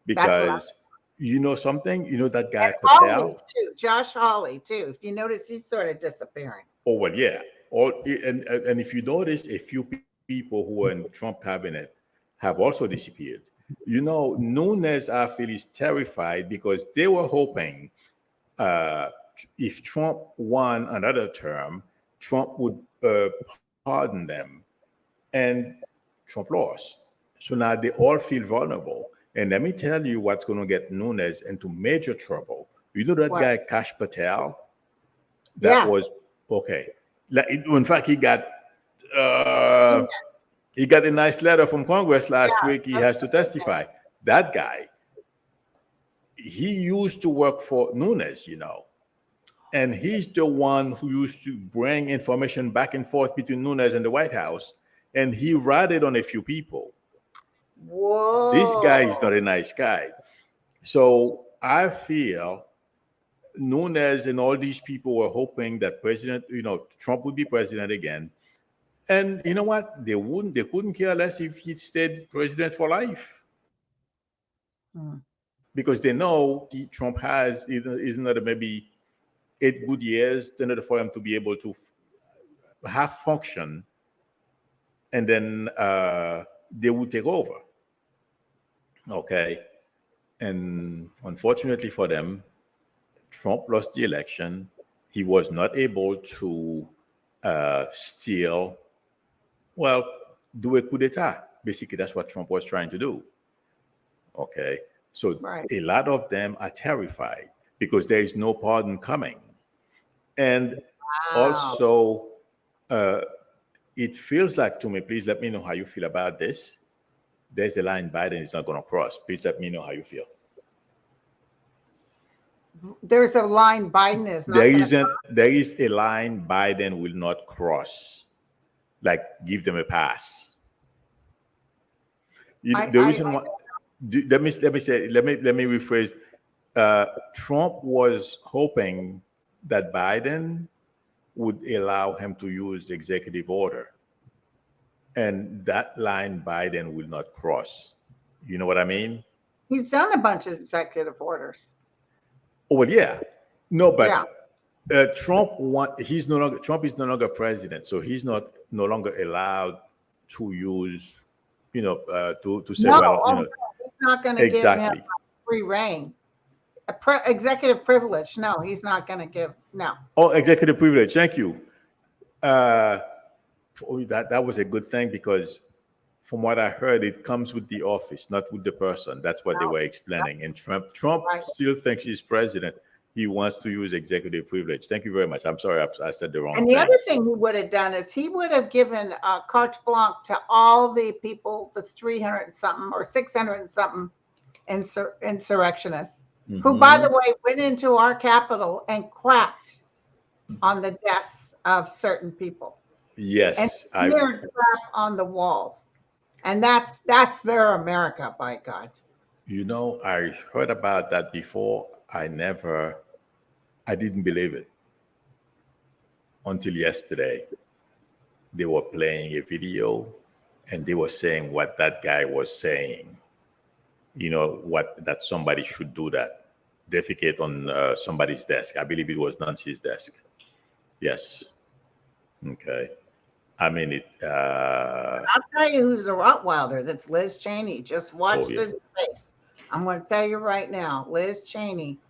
Speaker 1: because you know something, you know that guy
Speaker 2: Patel too, Josh Hawley too. You notice he's sort of disappearing.
Speaker 1: Oh well, yeah. And if you notice, a few people who were in the Trump cabinet have also disappeared. You know, Nunes, I feel, is terrified because they were hoping if Trump won another term, Trump would pardon them. And Trump lost. So now they all feel vulnerable. And let me tell you what's going to get Nunes into major trouble. You know that guy, Kash Patel? That was, okay. In fact, he got a nice letter from Congress last week. He has to testify. That guy, he used to work for Nunes, you know. And he's the one who used to bring information back and forth between Nunes and the White House. And he ratted on a few people.
Speaker 2: Whoa.
Speaker 1: This guy is not a nice guy. So I feel Nunes and all these people were hoping that Trump would be president again. And you know what? They couldn't care less if he stayed president for life. Because they know Trump has is another maybe 8 good years in order for him to be able to have function. And then they would take over. Okay. And unfortunately for them, Trump lost the election. He was not able to do a coup d'etat. Basically, that's what Trump was trying to do. Okay. So a lot of them are terrified because there is no pardon coming. And also, it feels like to me, please let me know how you feel about this. There's a line Biden is not going to cross. Please let me know how you feel.
Speaker 2: There's a line Biden is not going to cross.
Speaker 1: There is a line Biden will not cross. Like, give them a pass. Let me rephrase. Trump was hoping that Biden would allow him to use the executive order. And that line Biden will not cross. You know what I mean?
Speaker 2: He's done a bunch of executive orders.
Speaker 1: Oh, well, yeah. No, but Trump is no longer president, so he's no longer allowed to use, to say, he's
Speaker 2: not going to give him free reign. Executive privilege. No, he's not going to give. No.
Speaker 1: Oh, executive privilege. Thank you. That was a good thing because from what I heard, it comes with the office, not with the person. That's what they were explaining. And Trump still thinks he's president. he wants to use executive privilege. Thank you very much. I'm sorry I said the wrong thing.
Speaker 2: And the other thing he would have done is he would have given carte blanche to all the people, the 300 and something or 600 and something insurrectionists, who, by the way, went into our Capitol and crapped on the desks of certain people.
Speaker 1: Yes,
Speaker 2: and smeared crap on the walls, and that's their America, by God.
Speaker 1: You know, I heard about that before. I didn't believe it until yesterday. They were playing a video, and they were saying what that guy was saying. You know, that somebody should do that, defecate on somebody's desk. I believe it was Nancy's desk. Yes. Okay. I mean,
Speaker 2: I'll tell you who's a Rottweiler. That's Liz Cheney. Just watch this space. I'm going to tell you right now, Liz Cheney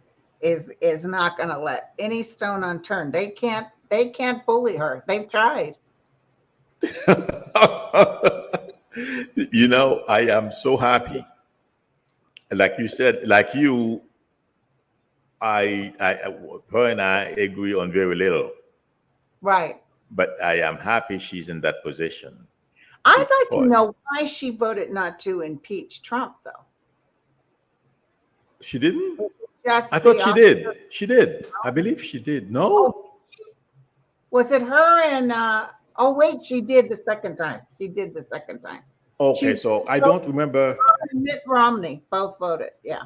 Speaker 2: is not going to let any stone unturned. They can't bully her. They've tried.
Speaker 1: You know, I am so happy. Like you said, like you, her and I agree on very little.
Speaker 2: Right.
Speaker 1: But I am happy she's in that position.
Speaker 2: I'd like to know why she voted not to impeach Trump, though.
Speaker 1: She didn't? I thought she did. She did. I believe she did. No?
Speaker 2: Was it her and, oh, wait, she did the second time. She did the second time.
Speaker 1: Okay, so I don't remember.
Speaker 2: Mitt Romney both voted, yeah.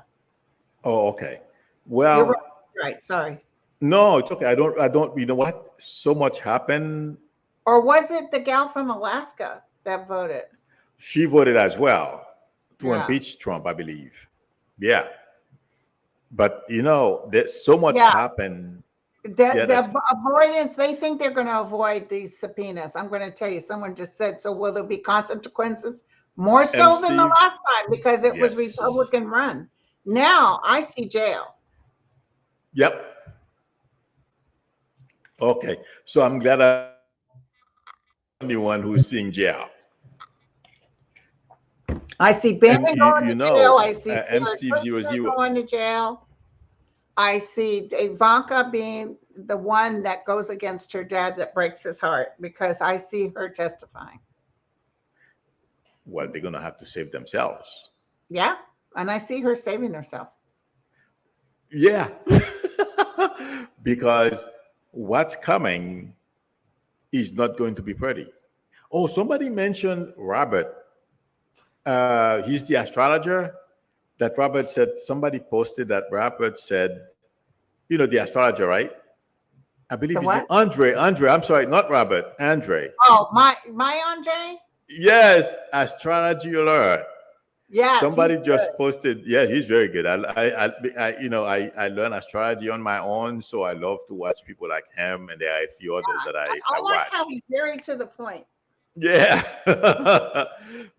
Speaker 1: Oh, okay. Well.
Speaker 2: You're right, sorry.
Speaker 1: No, it's okay. I don't, you know what? So much happened.
Speaker 2: Or was it the gal from Alaska that voted?
Speaker 1: She voted as well to impeach Trump, I believe. Yeah. But, you know, there's so much happened.
Speaker 2: The avoidance, they think they're going to avoid these subpoenas. I'm going to tell you, someone just said, so will there be consequences? More so than the last time because it was Republican run. Now I see jail.
Speaker 1: Yep. Okay, so I'm glad I'm the only one who's seeing jail.
Speaker 2: I see Bannon going to jail. I see Steve going to jail. I see Ivanka being the one that goes against her dad that breaks his heart because I see her testifying.
Speaker 1: Well, they're going to have to save themselves.
Speaker 2: Yeah, and I see her saving herself.
Speaker 1: Yeah, because what's coming is not going to be pretty. Oh, somebody mentioned Robert. He's the astrologer that Robert said. Somebody posted that Robert said, you know, the astrologer, right? I believe his name, Andre. I'm sorry, not Robert. Andre.
Speaker 2: Oh, my Andre.
Speaker 1: Yes, astrology alert.
Speaker 2: Yeah.
Speaker 1: Somebody just posted. Yeah, he's very good. I learn astrology on my own, so I love to watch people like him, and there are a few others that I
Speaker 2: like
Speaker 1: watch.
Speaker 2: How he's very to the point.
Speaker 1: Yeah,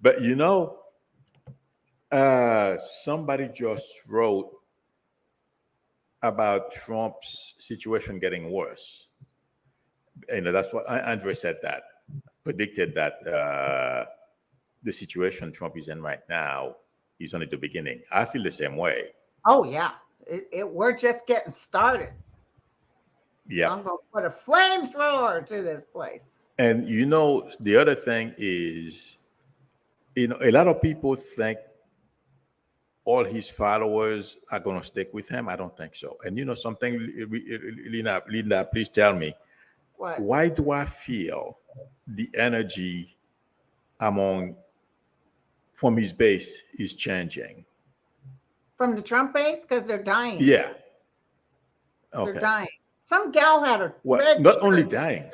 Speaker 1: but you know, somebody just wrote about Trump's situation getting worse. You know, that's what Andre said. That predicted that the situation Trump is in right now is only the beginning. I feel the same way.
Speaker 2: Oh yeah, we're just getting started.
Speaker 1: Yeah,
Speaker 2: I'm gonna put a flamethrower to this place.
Speaker 1: And you know, the other thing is, you know, a lot of people think all his followers are going to stick with him. I don't think so. And you know something, Linda, please tell me,
Speaker 2: what?
Speaker 1: Why do I feel the energy from his base is changing?
Speaker 2: From the Trump base? Because they're dying.
Speaker 1: Yeah. Okay.
Speaker 2: They're dying. Some gal had a
Speaker 1: not only dying.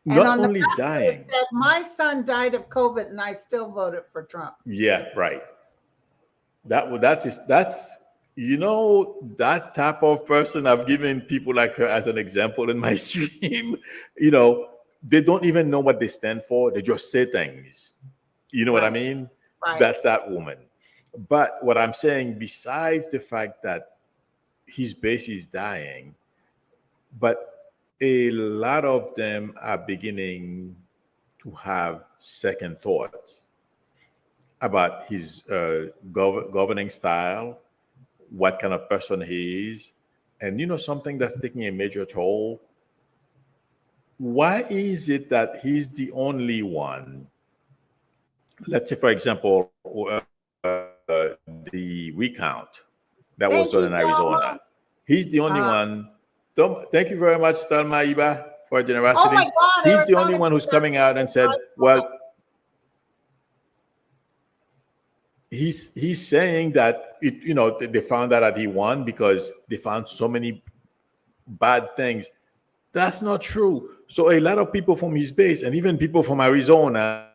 Speaker 1: Not only dying.
Speaker 2: It said, my son died of COVID and I still voted for Trump.
Speaker 1: Yeah, right. That's you know, that type of person. I've given people like her as an example in my stream. You know, they don't even know what they stand for. They just say things. You know what I mean?
Speaker 2: Right.
Speaker 1: That's that woman. But what I'm saying, besides the fact that his base is dying, but a lot of them are beginning to have second thoughts about his governing style, what kind of person he is, And something that's taking a major toll? Why is it that he's the only one? Let's say, for example, the recount that was
Speaker 2: Thank
Speaker 1: done
Speaker 2: you,
Speaker 1: in
Speaker 2: Thelma.
Speaker 1: Arizona. He's the only one. Thank you very much, Thelma Iba, for your
Speaker 2: Oh
Speaker 1: generosity.
Speaker 2: my God,
Speaker 1: He's the only
Speaker 2: everybody,
Speaker 1: one who's coming out and said, well, he's saying that they found out that he won because they found so many bad things. That's not true. So a lot of people from his base and even people from Arizona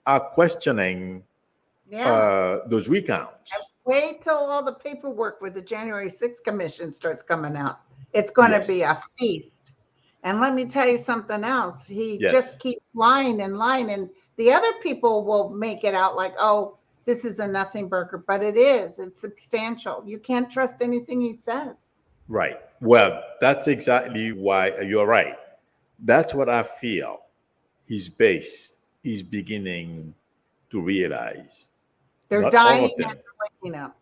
Speaker 1: are questioning those recounts.
Speaker 2: Wait till all the paperwork with the January 6th commission starts coming out. It's going to be a feast. And let me tell you something else. He just keeps lying and lying, and the other people will make it out like, oh, this is a nothing burger, but it is. It's substantial. You can't trust anything he says.
Speaker 1: Right. Well, that's exactly why you're right. That's what I feel his base is beginning to realize.
Speaker 2: They're
Speaker 1: Not
Speaker 2: dying
Speaker 1: all of
Speaker 2: and
Speaker 1: them.
Speaker 2: waking up.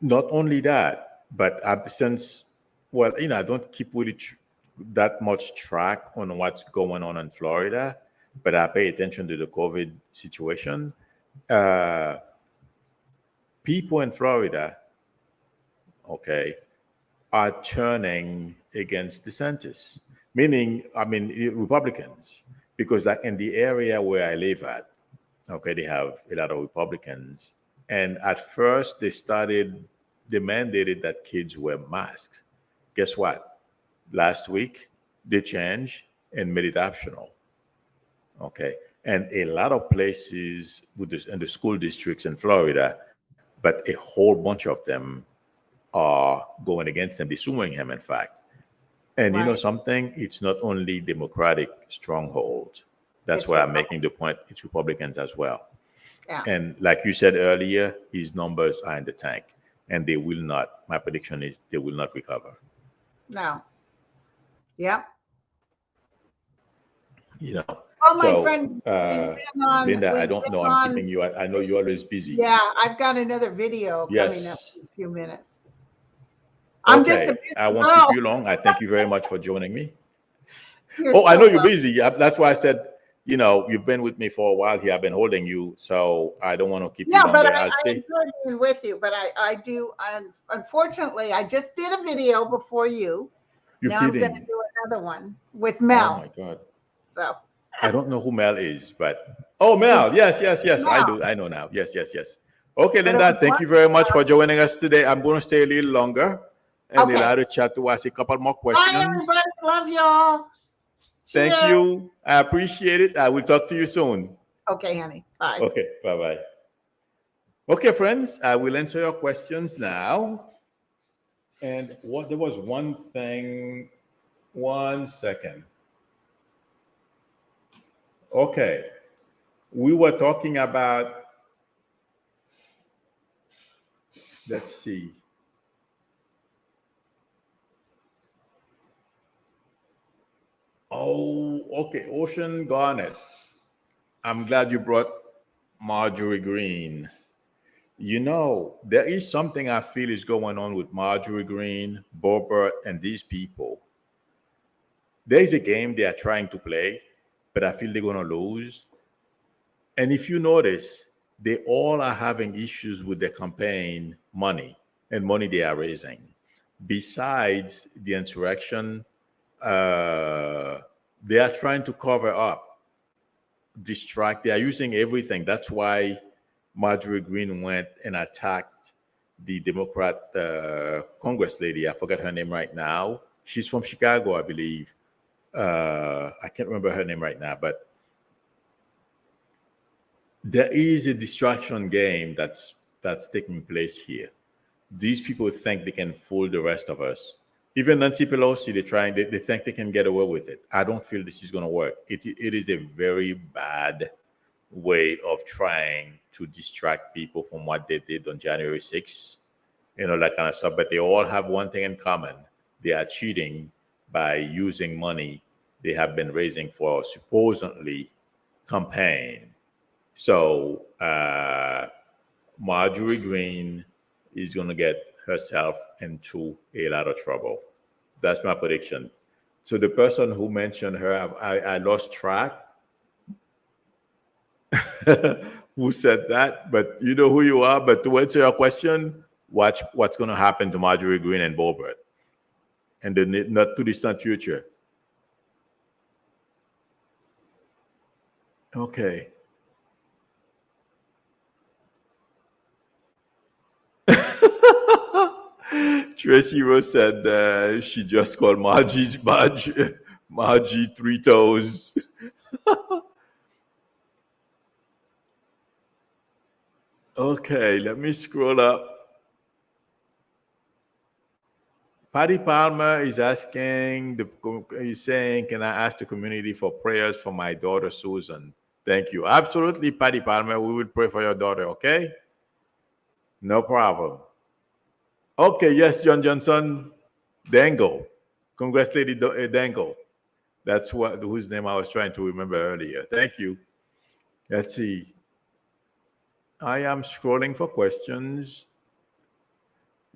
Speaker 1: Not only that, but since, I don't keep really that much track on what's going on in Florida, but I pay attention to the COVID situation. People in Florida, are turning against DeSantis, meaning, Republicans, because like in the area where I live at, they have a lot of Republicans. And at first they mandated that kids wear masks. Guess what? Last week they changed and made it optional. And a lot of places in the school districts in Florida, but a whole bunch of them are going against him, suing him, in fact. And you know something? It's not only Democratic strongholds. That's why I'm making the point. It's Republicans as well.
Speaker 2: Yeah.
Speaker 1: And like you said earlier, his numbers are in the tank, and they will not. My prediction is they will not recover.
Speaker 2: No. Yep.
Speaker 1: Well,
Speaker 2: my friend,
Speaker 1: Linda, I don't know. I'm keeping you. I know you're always busy.
Speaker 2: Yeah, I've got another video coming up in a few minutes.
Speaker 1: I won't keep you long. I thank you very much for joining me. I know you're busy. That's why I said, you've been with me for a while here. I've been holding you, so I don't want to keep you longer.
Speaker 2: But I enjoy being with you. But I do. Unfortunately, I just did a video before you.
Speaker 1: You're
Speaker 2: kidding.
Speaker 1: I'm
Speaker 2: going to do another one with Mel.
Speaker 1: Oh my God.
Speaker 2: So
Speaker 1: I don't know who Mel is, but Mel. Yes. Mel. I do. I know now. Yes. Okay, Linda. Thank you very much for joining us today. I'm going to stay a little longer. And we'll have to chat to ask a couple more questions.
Speaker 2: Bye, everybody. Love y'all.
Speaker 1: Cheers. Thank you. I appreciate it. I will talk to you soon.
Speaker 2: Okay, honey. Bye.
Speaker 1: Okay. Bye-bye. Okay, friends. I will answer your questions now. And there was one thing. 1 second. Okay. We were talking about, let's see. Oh, okay. Ocean Garnet. I'm glad you brought Marjorie Green. There is something I feel is going on with Marjorie Green, Boebert, and these people. There is a game they are trying to play, but I feel they're going to lose. And if you notice, they all are having issues with their campaign money and money they are raising. Besides the insurrection, they are trying to cover up, distract. They are using everything. That's why Marjorie Green went and attacked the Democrat Congress lady. I forgot her name right now. She's from Chicago, I believe. I can't remember her name right now, but there is a distraction game that's taking place here. These people think they can fool the rest of us. Even Nancy Pelosi, they think they can get away with it. I don't feel this is going to work. It is a very bad way of trying to distract people from what they did on January 6th, that kind of stuff. But they all have one thing in common. They are cheating by using money they have been raising for supposedly campaign. So Marjorie Green is going to get herself into a lot of trouble. That's my prediction. So the person who mentioned her, I lost track who said that, but you know who you are. But to answer your question, watch what's going to happen to Marjorie Green and Boebert in the not too distant future. Okay. Tracy Rose said she just called Margie three toes. Okay, let me scroll up. Patty Palmer is asking, he's saying, can I ask the community for prayers for my daughter, Susan? Thank you. Absolutely, Patty Palmer. We will pray for your daughter, okay? No problem. Okay, yes, John Johnson. Dangle. Congrats, Lady Dangle. That's whose name I was trying to remember earlier. Thank you. Let's see. I am scrolling for questions.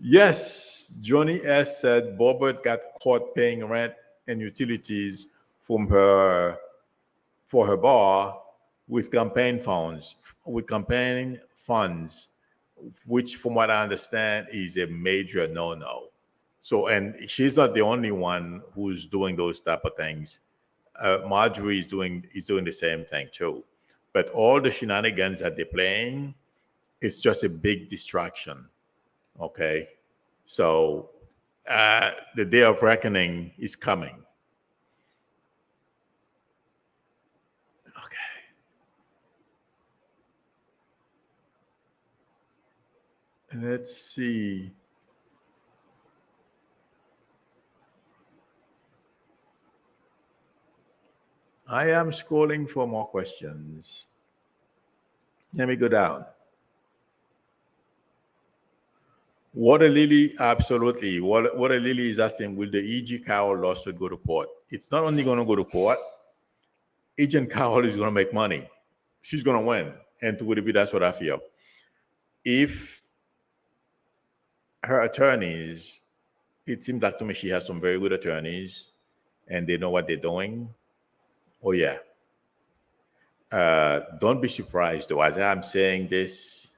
Speaker 1: Yes, Johnny S. said Boebert got caught paying rent and utilities for her bar with campaign funds, which, from what I understand, is a major no-no. So, and she's not the only one who's doing those type of things. Marjorie is doing the same thing too. But all the shenanigans that they're playing, it's just a big distraction. Okay, so the day of reckoning is coming. Okay. Let's see. I am scrolling for more questions. Let me go down. Water Lily, absolutely. Water Lily is asking, will the E.G. Carroll lawsuit go to court? It's not only going to go to court. Agent Carroll is going to make money. She's going to win. And to believe that's what I feel. If her attorneys, it seems like to me she has some very good attorneys and they know what they're doing. Oh, yeah. Don't be surprised, though. As I'm saying this,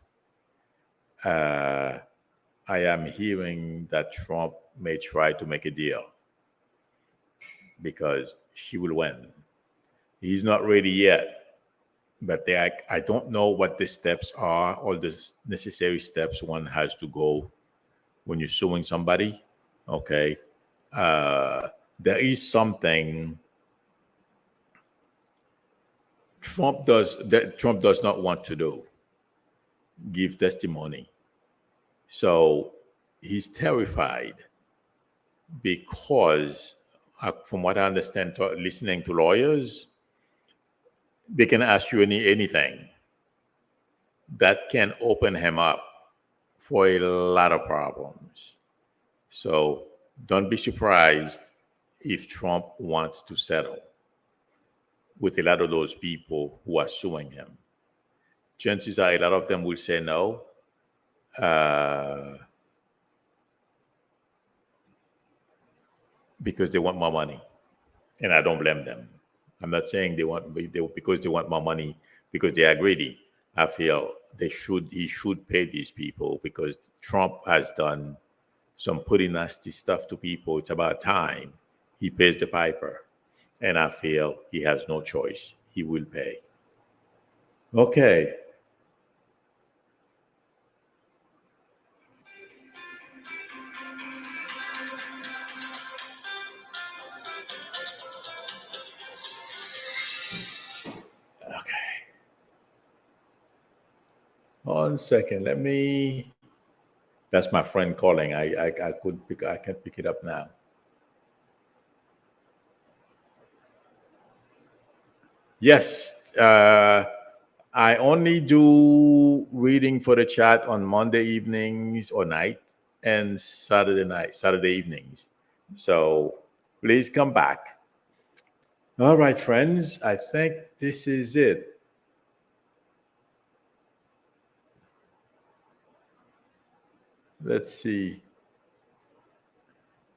Speaker 1: I am hearing that Trump may try to make a deal because she will win. He's not ready yet, but I don't know what the steps are, all the necessary steps one has to go when you're suing somebody. Okay. There is something Trump does not want to do, give testimony. So he's terrified because, from what I understand, listening to lawyers, they can ask you anything that can open him up for a lot of problems. So don't be surprised if Trump wants to settle with a lot of those people who are suing him. Chances are a lot of them will say no. Because they want more money. And I don't blame them. I'm not saying because they want more money because they are greedy. I feel he should pay these people because Trump has done some pretty nasty stuff to people. It's about time he pays the piper. And I feel he has no choice. He will pay. Okay. Okay. 1 second. That's my friend calling. I can't pick it up now. Yes. I only do reading for the chat on Monday evenings or night and Saturday evenings. So please come back. All right, friends. I think this is it. Let's see.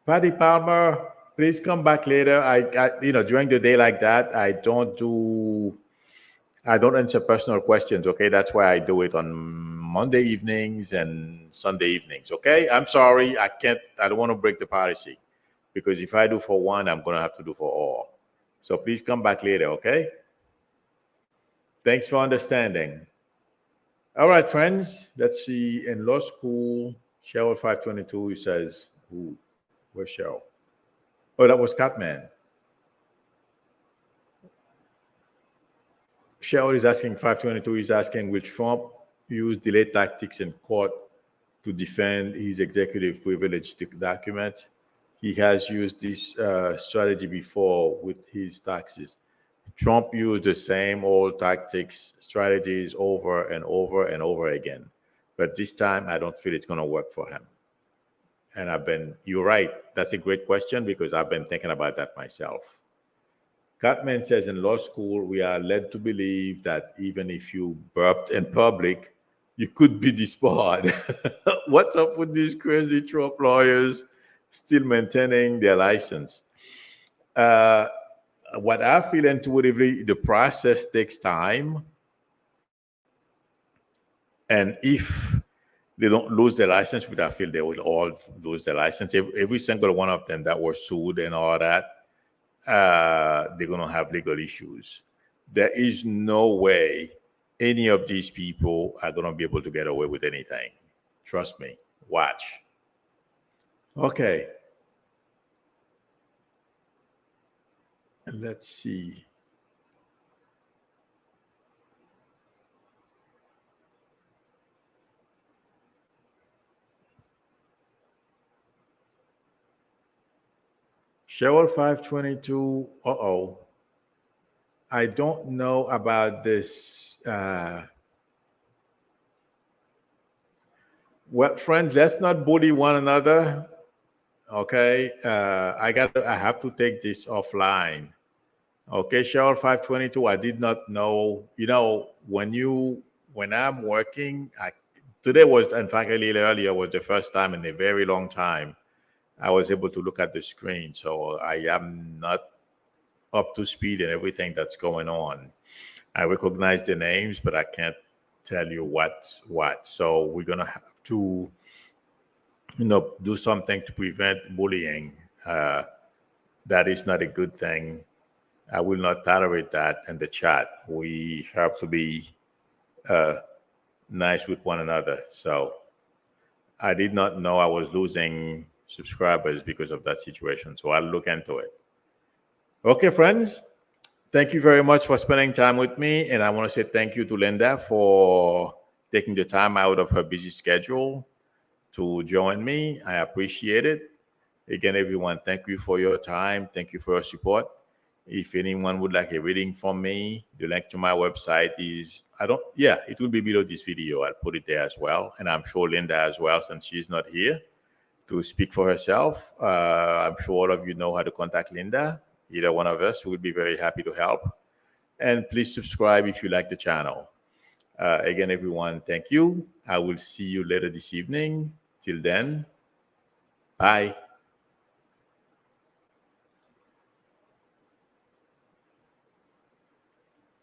Speaker 1: Patty Palmer, please come back later. During the day like that, I don't answer personal questions. Okay, that's why I do it on Monday evenings and Sunday evenings. Okay, I'm sorry, I don't want to break the policy, because if I do for one, I'm gonna have to do for all. So please come back later. Okay. Thanks for understanding. All right, friends. Let's see. In law school, Cheryl 522, he says, "Who? Where's Cheryl? Oh, that was Catman." Cheryl is asking 522. Is asking, will Trump use delay tactics in court to defend his executive privilege documents? He has used this strategy before with his taxes. Trump used the same old tactics, strategies over and over and over again. But this time, I don't feel it's going to work for him. And you're right. That's a great question, because I've been thinking about that myself. Cartman says, in law school, we are led to believe that even if you burped in public, you could be disbarred. What's up with these crazy Trump lawyers still maintaining their license? What I feel intuitively, the process takes time. And if they don't lose their license, which I feel they will all lose their license, every single one of them that were sued and all that, they're going to have legal issues. There is no way any of these people are going to be able to get away with anything. Trust me. Watch. Okay. Let's see. Cheryl 522. I don't know about this. Well, friends, let's not bully one another. Okay. I have to take this offline. Okay, Cheryl 522. I did not know. When I'm working, today was, in fact, a little earlier, was the first time in a very long time I was able to look at the screen. So I am not up to speed in everything that's going on. I recognize the names, but I can't tell you what's what. So we're gonna have to, do something to prevent bullying. That is not a good thing. I will not tolerate that in the chat. We have to be nice with one another. So I did not know I was losing subscribers because of that situation. So I'll look into it. Okay, friends. Thank you very much for spending time with me. And I want to say thank you to Linda for taking the time out of her busy schedule to join me. I appreciate it. Again, everyone, thank you for your time. Thank you for your support. If anyone would like a reading from me, the link to my website is, it will be below this video. I'll put it there as well. And I'm sure Linda as well, since she's not here to speak for herself. I'm sure all of you know how to contact Linda. Either one of us would be very happy to help. And please subscribe if you like the channel. Again, everyone, thank you. I will see you later this evening. Till then, bye.